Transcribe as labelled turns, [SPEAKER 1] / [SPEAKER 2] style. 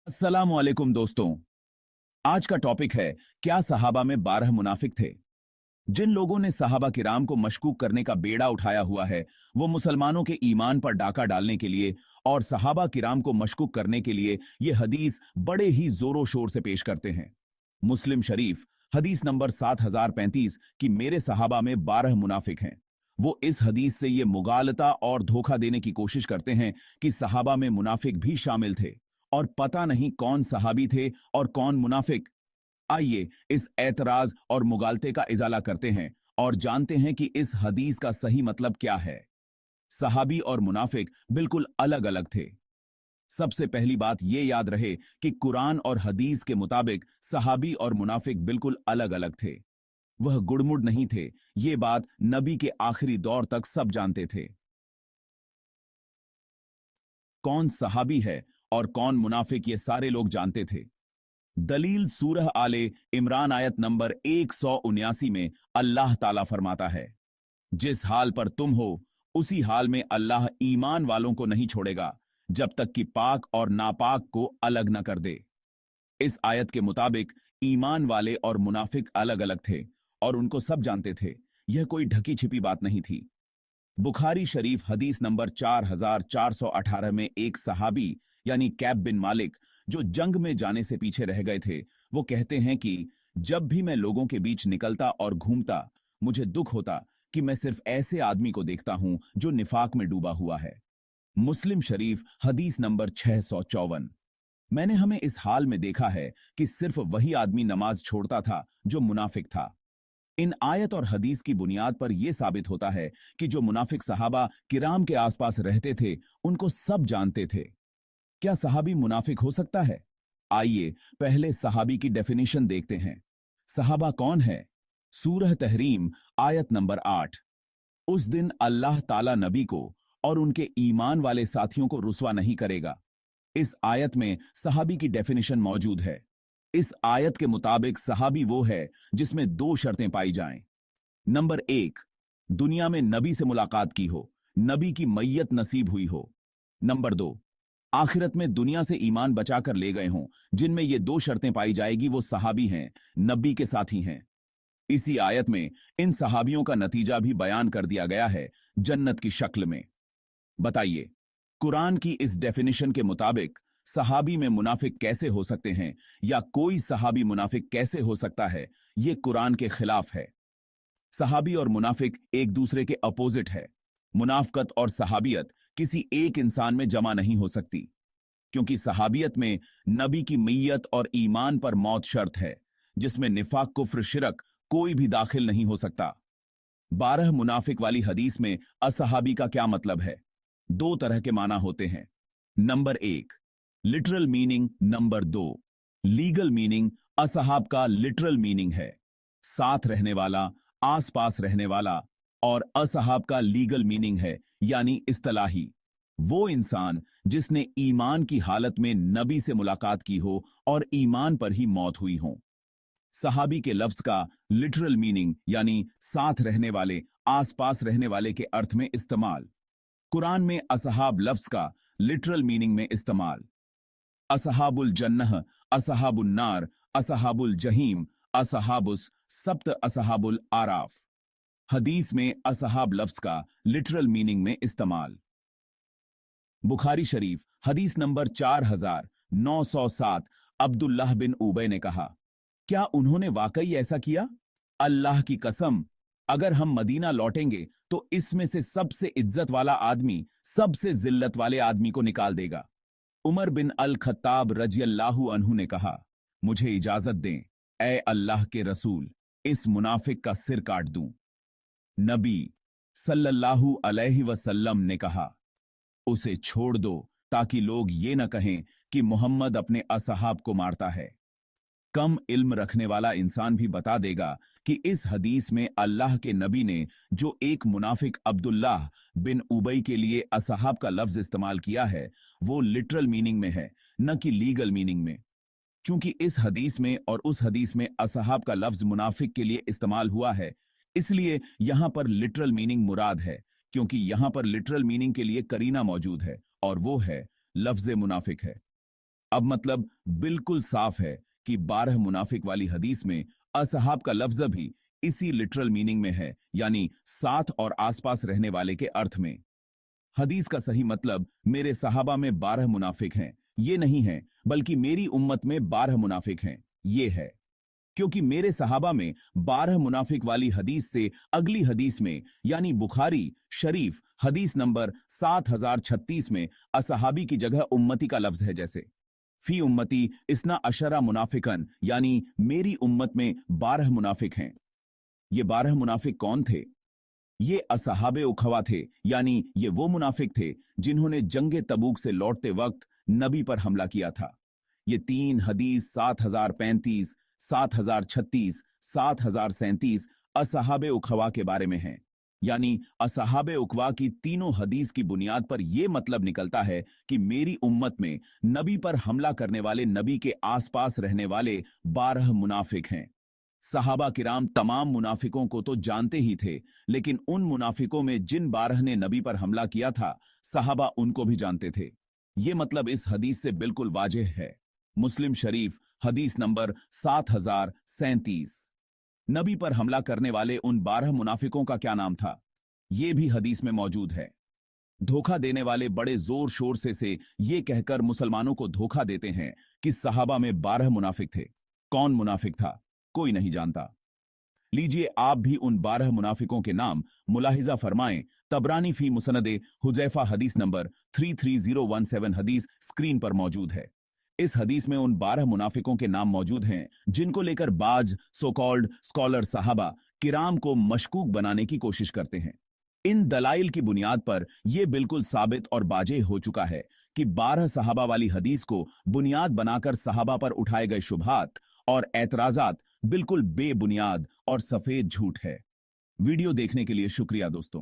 [SPEAKER 1] अस्सलामुअलैकुम दोस्तों। आज का टॉपिक है क्या सहाबा में 12 मुनाफिक थे। जिन लोगों ने सहाबा किराम को मशकूक करने का बेड़ा उठाया हुआ है, वो मुसलमानों के ईमान पर डाका डालने के लिए और सहाबा किराम को मशकूक करने के लिए ये हदीस बड़े ही जोरों शोर से पेश करते हैं। मुस्लिम शरीफ हदीस नंबर 7035 कि मेरे सहाबा में 12 मुनाफिक हैं। वो इस हदीस से ये मुगालता और धोखा देने की कोशिश करते हैं कि सहाबा में मुनाफिक भी शामिल थे और पता नहीं कौन सहाबी थे और कौन मुनाफिक। आइए इस एतराज और मुगालते का इजाला करते हैं और जानते हैं कि इस हदीस का सही मतलब क्या है। सहाबी और मुनाफिक बिल्कुल अलग अलग थे। सबसे पहली बात यह याद रहे कि कुरान और हदीस के मुताबिक सहाबी और मुनाफिक बिल्कुल अलग अलग थे। वह गुड़मुड़ नहीं थे। ये बात नबी के आखिरी दौर तक सब जानते थे। कौन सहाबी है और कौन मुनाफिक ये सारे लोग जानते थे। दलील सूरह आले इमरान आयत नंबर 179 में अल्लाह ताला फरमाता है, जिस हाल पर तुम हो उसी हाल में अल्लाह ईमान वालों को नहीं छोड़ेगा जब तक कि पाक और नापाक को अलग न कर दे। इस आयत के मुताबिक ईमान वाले और मुनाफिक अलग अलग थे और उनको सब जानते थे। यह कोई ढकी छिपी बात नहीं थी। बुखारी शरीफ हदीस नंबर 4418 में एक सहाबी यानी कैब बिन मालिक, जो जंग में जाने से पीछे रह गए थे, वो कहते हैं कि जब भी मैं लोगों के बीच निकलता और घूमता, मुझे दुख होता कि मैं सिर्फ ऐसे आदमी को देखता हूं जो निफाक में डूबा हुआ है। मुस्लिम शरीफ हदीस नंबर 654। मैंने हमें इस हाल में देखा है कि सिर्फ वही आदमी नमाज छोड़ता था जो मुनाफिक था। इन आयत और हदीस की बुनियाद पर यह साबित होता है कि जो मुनाफिक सहाबा किराम के आसपास रहते थे, उनको सब जानते थे। क्या सहाबी मुनाफिक हो सकता है? आइए पहले सहाबी की डेफिनेशन देखते हैं। सहाबा कौन है? सूरह तहरीम आयत नंबर 8। उस दिन अल्लाह ताला नबी को और उनके ईमान वाले साथियों को रुसवा नहीं करेगा। इस आयत में सहाबी की डेफिनेशन मौजूद है। इस आयत के मुताबिक सहाबी वो है जिसमें दो शर्तें पाई जाएं। नंबर 1, दुनिया में नबी से मुलाकात की हो, नबी की मैयत नसीब हुई हो। नंबर 2, आखिरत में दुनिया से ईमान बचाकर ले गए हों। जिनमें ये दो शर्तें पाई जाएगी वो सहाबी हैं, नबी के साथी हैं। इसी आयत में इन सहाबियों का नतीजा भी बयान कर दिया गया है जन्नत की शक्ल में। बताइए, कुरान की इस डेफिनेशन के मुताबिक सहाबी में मुनाफिक कैसे हो सकते हैं, या कोई सहाबी मुनाफिक कैसे हो सकता है? यह कुरान के खिलाफ है। सहाबी और मुनाफिक एक दूसरे के अपोजिट है। मुनाफकत और सहाबियत किसी एक इंसान में जमा नहीं हो सकती, क्योंकि सहाबियत में नबी की मैयत और ईमान पर मौत शर्त है, जिसमें निफाक कुफ्र शिरक कोई भी दाखिल नहीं हो सकता। 12 मुनाफिक वाली हदीस में असहाबी का क्या मतलब है? दो तरह के माना होते हैं। Number 1, literal meaning. Number 2, legal meaning. असहाब का लिटरल मीनिंग है साथ रहने वाला, आसपास रहने वाला, और असहाब का लीगल मीनिंग है यानी इस्तिलाही, वो इंसान जिसने ईमान की हालत में नबी से मुलाकात की हो और ईमान पर ही मौत हुई हो। सहाबी के लफ्ज का लिटरल मीनिंग यानी साथ रहने वाले, आसपास रहने वाले के अर्थ में इस्तेमाल। कुरान में असहाब लफ्ज का लिटरल मीनिंग में इस्तेमाल। असहाबुल जन्नह, असहाबुल नार, असहाबुल जहीम, असहाबुस सब्त, असहाबुल आराफ। हदीस में असहाब लफ्ज का लिटरल मीनिंग में इस्तेमाल। बुखारी शरीफ हदीस नंबर 4907। अब्दुल्लाह बिन उबय ने कहा, क्या उन्होंने वाकई ऐसा किया? अल्लाह की कसम, अगर हम मदीना लौटेंगे तो इसमें से सबसे इज्जत वाला आदमी सबसे जिल्लत वाले आदमी को निकाल देगा। उमर बिन अल खत्ताब रजियल्लाहु अन्हु ने कहा, मुझे इजाजत दें, ए अल्लाह के रसूल, इस मुनाफिक का सिर काट दूं। नबी सल्लल्लाहु अलैहि वसल्लम ने कहा, उसे छोड़ दो ताकि लोग ये न कहें कि मोहम्मद अपने असहाब को मारता है। कम इल्म रखने वाला इंसान भी बता देगा कि इस हदीस में अल्लाह के नबी ने जो एक मुनाफिक अब्दुल्लाह बिन उबई के लिए असहाब का लफ्ज इस्तेमाल किया है, वो लिटरल मीनिंग में है, न कि लीगल मीनिंग में। चूंकि इस हदीस में और उस हदीस में असहाब का लफ्ज मुनाफिक के लिए इस्तेमाल हुआ है, इसलिए यहां पर लिटरल मीनिंग मुराद है, क्योंकि यहां पर लिटरल मीनिंग के लिए करीना मौजूद है और वो है लफ्ज मुनाफिक है। अब मतलब बिल्कुल साफ है कि 12 मुनाफिक वाली हदीस में असहाब का लफ्ज भी इसी लिटरल मीनिंग में है, यानी साथ और आसपास रहने वाले के अर्थ में। हदीस का सही मतलब मेरे सहाबा में 12 मुनाफिक हैं ये नहीं है, बल्कि मेरी उम्मत में 12 मुनाफिक हैं ये है। क्योंकि मेरे सहाबा में 12 मुनाफिक वाली हदीस से अगली हदीस में यानी बुखारी शरीफ हदीस नंबर 7036 में असहाबी की जगह उम्मती का लफ्ज है, जैसे फी उम्मती इसना अशरा मुनाफिकन, यानी मेरी उम्मत में 12 मुनाफिक हैं। ये 12 मुनाफिक कौन थे? ये असहाबे उखवा थे, यानी ये वो मुनाफिक थे जिन्होंने जंगे तबूक से लौटते वक्त नबी पर हमला किया था। ये 3 हदीस 7035, 7036, 7037 असहाबे उखवा के बारे में हैं। यानी असहाबे उखवा की तीनों हदीस की बुनियाद पर यह मतलब निकलता है कि मेरी उम्मत में नबी पर हमला करने वाले नबी के आसपास रहने वाले 12 मुनाफिक हैं। सहाबा किराम तमाम मुनाफिकों को तो जानते ही थे, लेकिन उन मुनाफिकों में जिन 12 ने नबी पर हमला किया था सहाबा उनको भी जानते थे। ये मतलब इस हदीस से बिल्कुल वाज़ेह है। मुस्लिम शरीफ हदीस नंबर 7037। नबी पर हमला करने वाले उन 12 मुनाफिकों का क्या नाम था, ये भी हदीस में मौजूद है। धोखा देने वाले बड़े जोर शोर से ये कहकर मुसलमानों को धोखा देते हैं कि सहाबा में 12 मुनाफिक थे। कौन मुनाफिक था कोई नहीं जानता। लीजिए आप भी उन 12 मुनाफिकों के नाम मुलाहिजा फरमाएं। तबरानी फी मुसनदे हुजैफा हदीस नंबर 33017 हदीस स्क्रीन पर मौजूद है। इस हदीस में उन 12 मुनाफिकों के नाम मौजूद हैं जिनको लेकर बाज सो-कॉल्ड स्कॉलर साहबा किराम को मशकूक बनाने की कोशिश करते हैं। इन दलाइल की बुनियाद पर यह बिल्कुल साबित और बाजे हो चुका है कि 12 सहाबा वाली हदीस को बुनियाद बनाकर सहाबा पर उठाए गए शुबहात और एतराजात बिल्कुल बेबुनियाद और सफेद झूठ है। वीडियो देखने के लिए शुक्रिया दोस्तों।